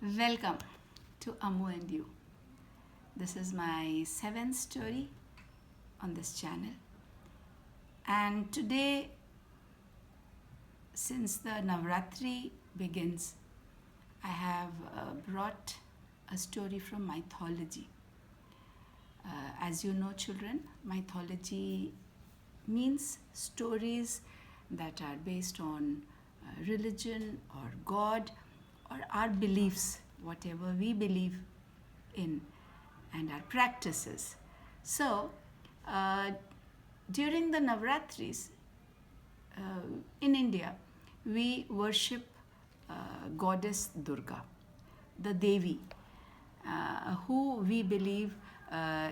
Welcome to Ammu You. This is my seventh story on this channel. And today, since the Navratri begins, I have brought a story from mythology. As you know, children, mythology means stories that are based on religion or God or our beliefs, whatever we believe in, and our practices. So, during the Navratris in India, we worship Goddess Durga, the Devi, who we believe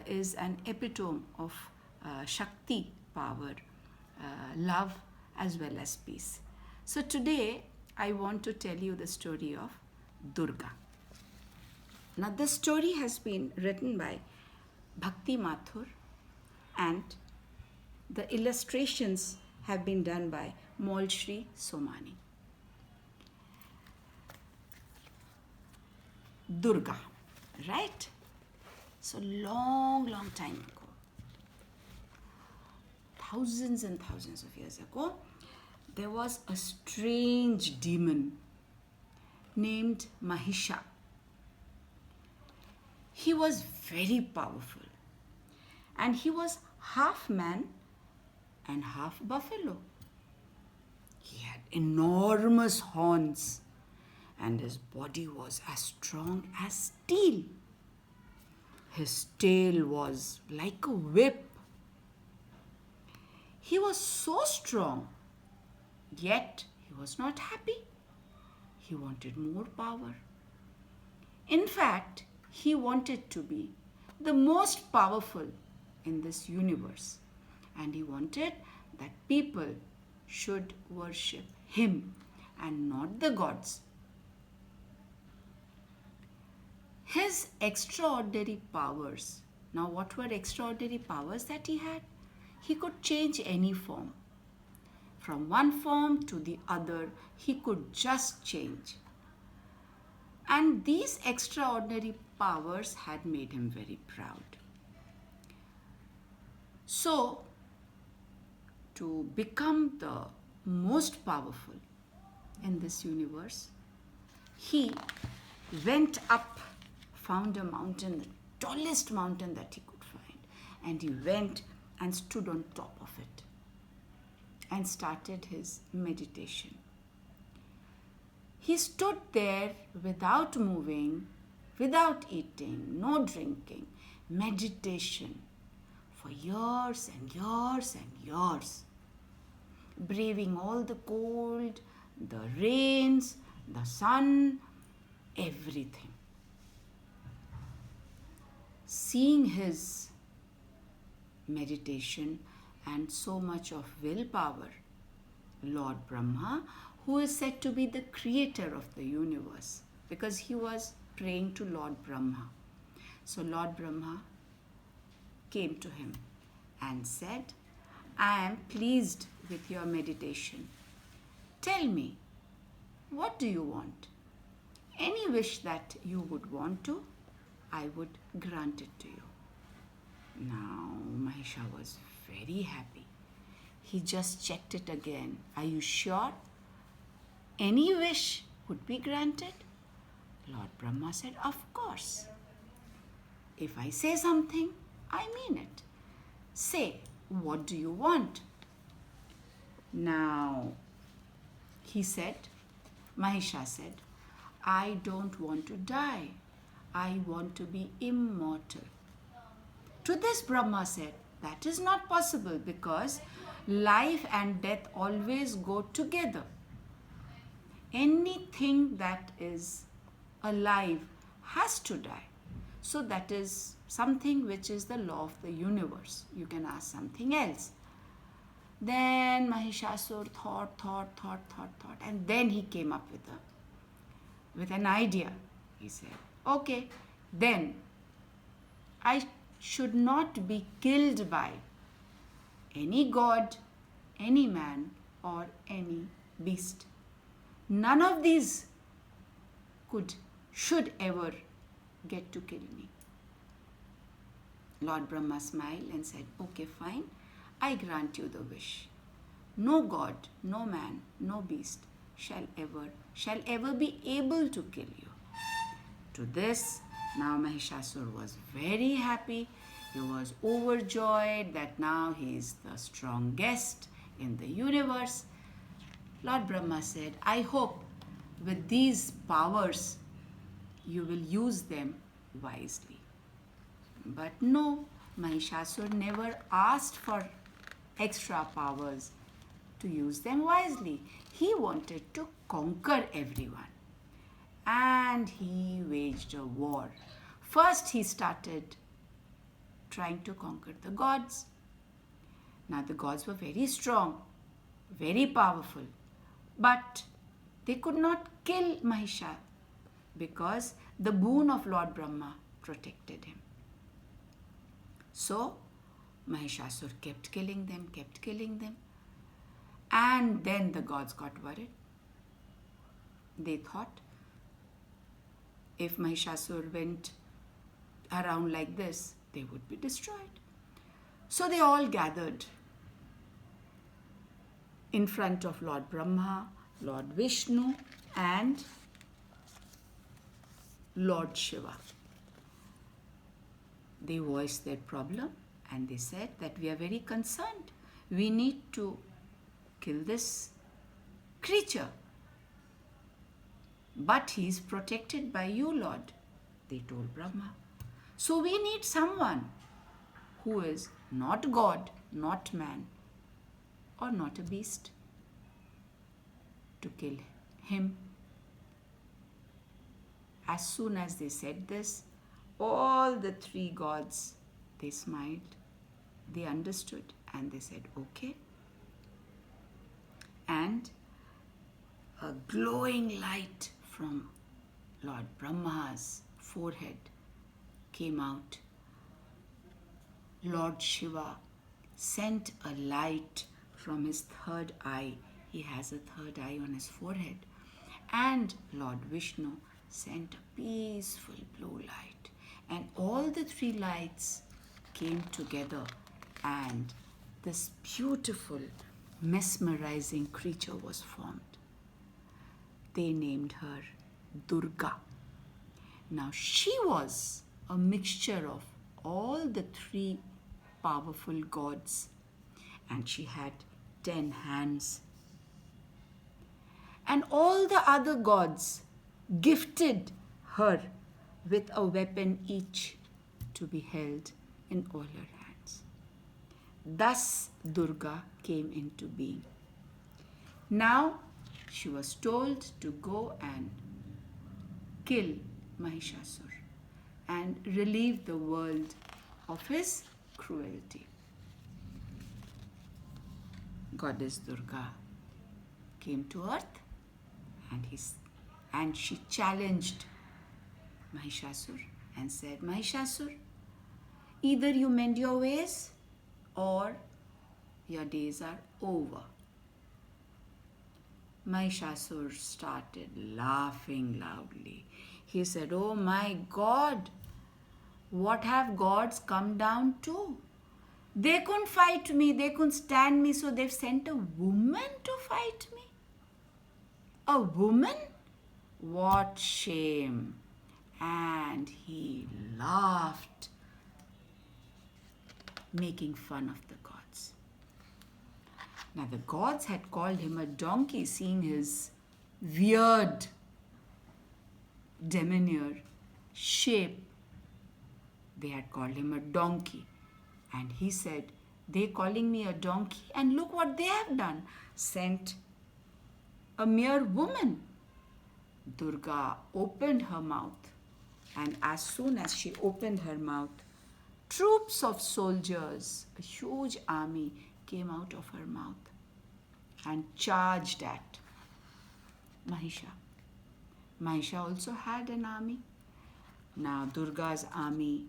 is an epitome of shakti power, love, as well as peace. So today I want to tell you the story of Durga. Now this story has been written by Bhakti Mathur and the illustrations have been done by Maulshree Somani. Durga, right? So long time ago, thousands and thousands of years ago, there was a strange demon named Mahishasur. He was very powerful and he was half man and half buffalo. He had enormous horns and his body was as strong as steel. His tail was like a whip. He was so strong, yet he was not happy. He wanted more power. In fact, he wanted to be the most powerful in this universe. And he wanted that people should worship him and not the gods. His extraordinary powers. Now, what were extraordinary powers that he had? He could change any form. From one form to the other, he could just change. And these extraordinary powers had made him very proud. So, to become the most powerful in this universe, he went up, found a mountain, the tallest mountain that he could find, and he went and stood on top of it and started his meditation. He stood there without moving, without eating, no drinking, meditation for years and years and years, braving all the cold, the rains, the sun, everything. Seeing his meditation and so much of willpower, Lord Bramha, who is said to be the creator of the universe, because he was praying to Lord Bramha. So Lord Bramha came to him and said, I am pleased with your meditation. Tell me, what do you want? Any wish that you would want to, I would grant it to you. Now, Mahishasur was very happy. He just checked it again. Are you sure? Any wish would be granted? Lord Brahma said, of course. If I say something, I mean it. Say, what do you want? Now, Mahishasur said, I don't want to die. I want to be immortal. To this Brahma said, that is not possible because life and death always go together. Anything that is alive has to die. So that is something which is the law of the universe. You can ask something else. Then Mahishasur thought, and then he came up with an idea. He said, okay, then I should not be killed by any god, any man, or any beast. None of these could should ever get to kill me. Lord Brahma smiled and said, okay, fine, I grant you the wish. No god, no man, no beast shall ever be able to kill you. To this, now Mahishasur was very happy. He was overjoyed that now he is the strongest in the universe. Lord Brahma said, I hope with these powers you will use them wisely. But no, Mahishasur never asked for extra powers to use them wisely. He wanted to conquer everyone. And he waged a war. First, he started trying to conquer the gods. Now, the gods were very strong, very powerful, but they could not kill Mahisha because the boon of Lord Brahma protected him. So, Mahishasur kept killing them. And then the gods got worried. They thought, if Mahishasur went around like this, they would be destroyed. So they all gathered in front of Lord Brahma, Lord Vishnu, and Lord Shiva. They voiced their problem and they said that we are very concerned. We need to kill this creature. But he is protected by you, Lord, they told Brahma. So we need someone who is not God, not man, or not a beast to kill him. As soon as they said this, all the three gods, they smiled, they understood, and they said, okay. And a glowing light from Lord Brahma's forehead came out. Lord Shiva sent a light from his third eye. He has a third eye on his forehead. And Lord Vishnu sent a peaceful blue light. And all the three lights came together, and this beautiful, mesmerizing creature was formed. They named her Durga. Now she was a mixture of all the three powerful gods, and she had 10 hands. And all the other gods gifted her with a weapon each to be held in all her hands. Thus Durga came into being. Now she was told to go and kill Mahishasur and relieve the world of his cruelty. Goddess Durga came to earth and she challenged Mahishasur and said, Mahishasur, either you mend your ways or your days are over. Mahishasur started laughing loudly. He said, oh my God, what have gods come down to? They couldn't fight me, they couldn't stand me, so they've sent a woman to fight me. A woman? What shame. And he laughed, making fun of the gods. Now the gods had called him a donkey, seeing his weird demeanor, shape. They had called him a donkey. And he said, they calling me a donkey, and look what they have done. Sent a mere woman. Durga opened her mouth, and as soon as she opened her mouth, troops of soldiers, a huge army, came out of her mouth and charged at Mahisha. Mahisha also had an army. Now Durga's army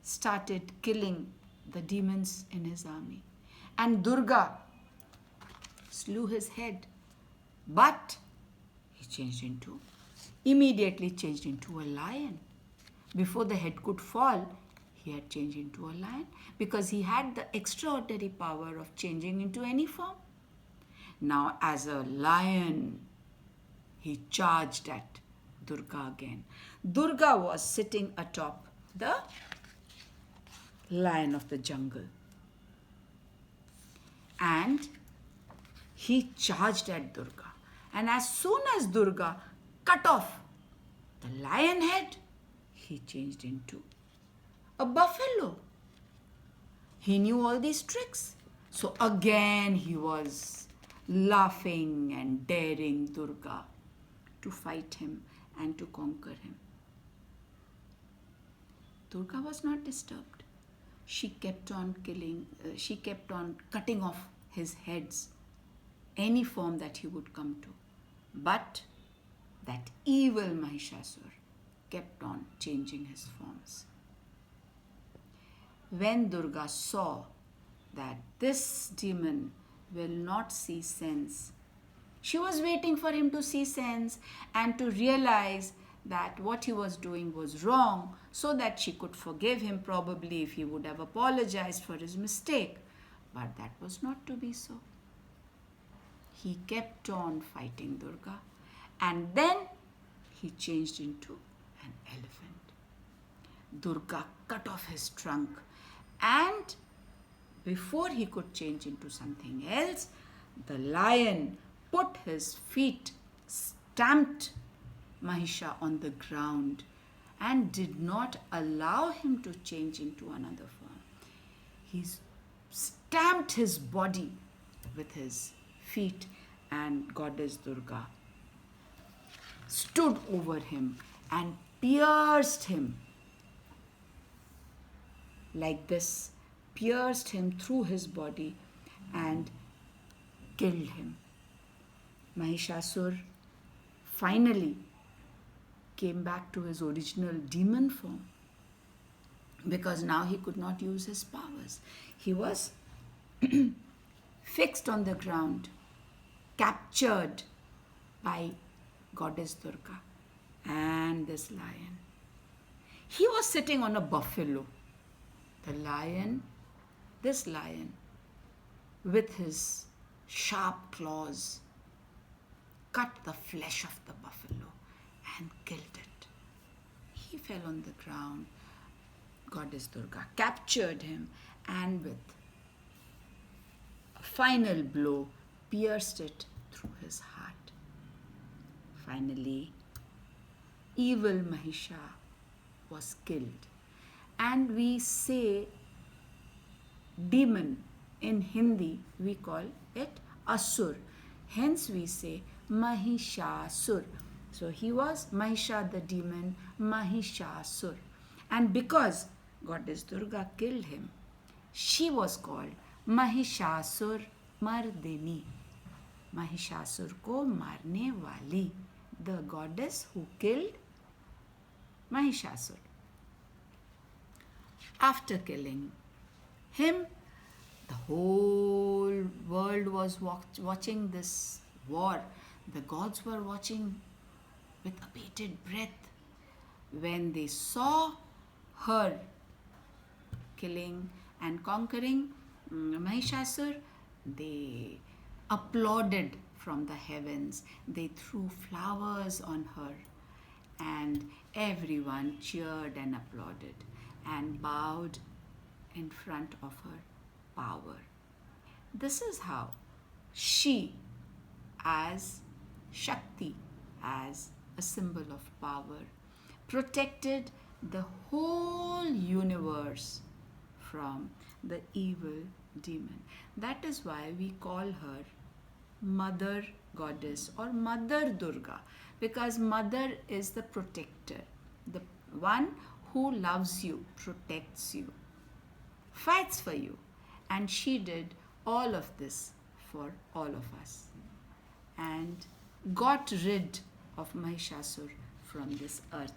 started killing the demons in his army. And Durga slew his head, but he changed into immediately changed into a lion. Before the head could fall, he had changed into a lion because he had the extraordinary power of changing into any form. Now, as a lion, he charged at Durga again. Durga was sitting atop the lion of the jungle. And he charged at Durga. And as soon as Durga cut off the lion head, he changed into a buffalo. He knew all these tricks. So again he was laughing and daring Durga to fight him and to conquer him. Durga was not disturbed. She kept on cutting off his heads, any form that he would come to. But that evil Mahishasur kept on changing his forms. When Durga saw that this demon will not see sense, she was waiting for him to see sense and to realize that what he was doing was wrong, so that she could forgive him probably if he would have apologized for his mistake. But that was not to be so. He kept on fighting Durga, and then he changed into an elephant. Durga cut off his trunk, and before he could change into something else, the lion put his feet, stamped Mahisha on the ground, and did not allow him to change into another form. He stamped his body with his feet, and Goddess Durga stood over him and pierced him like this, pierced him through his body and killed him. Mahishasur finally came back to his original demon form because now he could not use his powers. He was fixed on the ground, captured by Goddess Durga and this lion. He was sitting on a buffalo. This lion, with his sharp claws, cut the flesh of the buffalo and killed it. He fell on the ground. Goddess Durga captured him and with a final blow pierced it through his heart. Finally, evil Mahisha was killed. And we say demon in Hindi, we call it Asur. Hence we say Mahishasur. So he was Mahisha the demon, Mahishasur. And because Goddess Durga killed him, she was called Mahishasur Mardini. Mahishasur ko marne wali. The goddess who killed Mahishasur. After killing him, the whole world was watching this war. The gods were watching with abated breath. When they saw her killing and conquering Mahishasur, they applauded from the heavens. They threw flowers on her, and everyone cheered and applauded and bowed in front of her power. This is how she, as Shakti, as a symbol of power, protected the whole universe from the evil demon. That is why we call her Mother Goddess or Mother Durga, because Mother is the protector, the one who loves you, protects you, fights for you. And she did all of this for all of us and got rid of Mahishasur from this earth.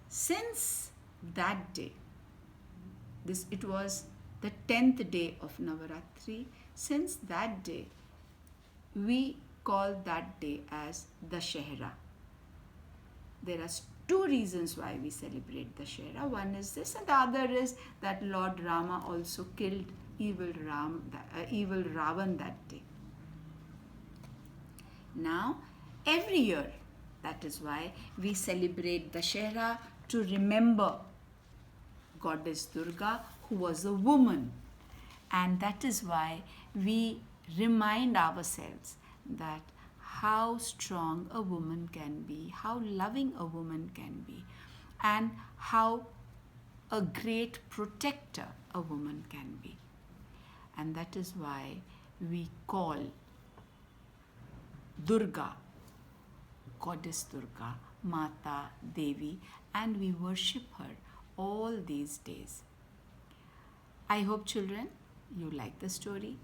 Since that day, it was the 10th day of Navaratri. Since that day, we call that day as Dashehra. there are two reasons why we celebrate Dashera. One is this, and the other is that Lord Rama also killed evil Ravan that day. Now, every year, that is why we celebrate Dashera, to remember Goddess Durga, who was a woman. And that is why we remind ourselves that how strong a woman can be, how loving a woman can be, and how a great protector a woman can be. And that is why we call Durga, Goddess Durga, Mata, Devi, and we worship her all these days. I hope, children, you like the story.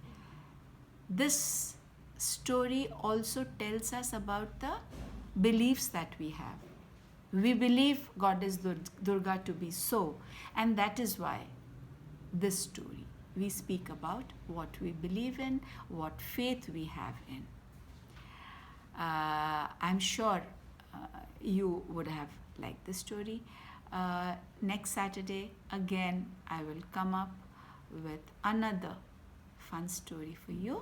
This story also tells us about the beliefs that we have. We believe Goddess Durga to be so, and that is why this story, we speak about what we believe in, what faith we have in. I'm sure you would have liked this story. Next Saturday, again, I will come up with another fun story for you.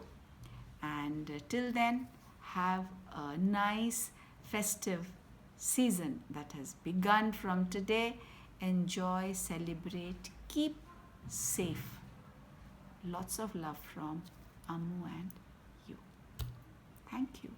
And till then, have a nice festive season that has begun from today. Enjoy, celebrate, keep safe. Lots of love from Ammu and you. Thank you.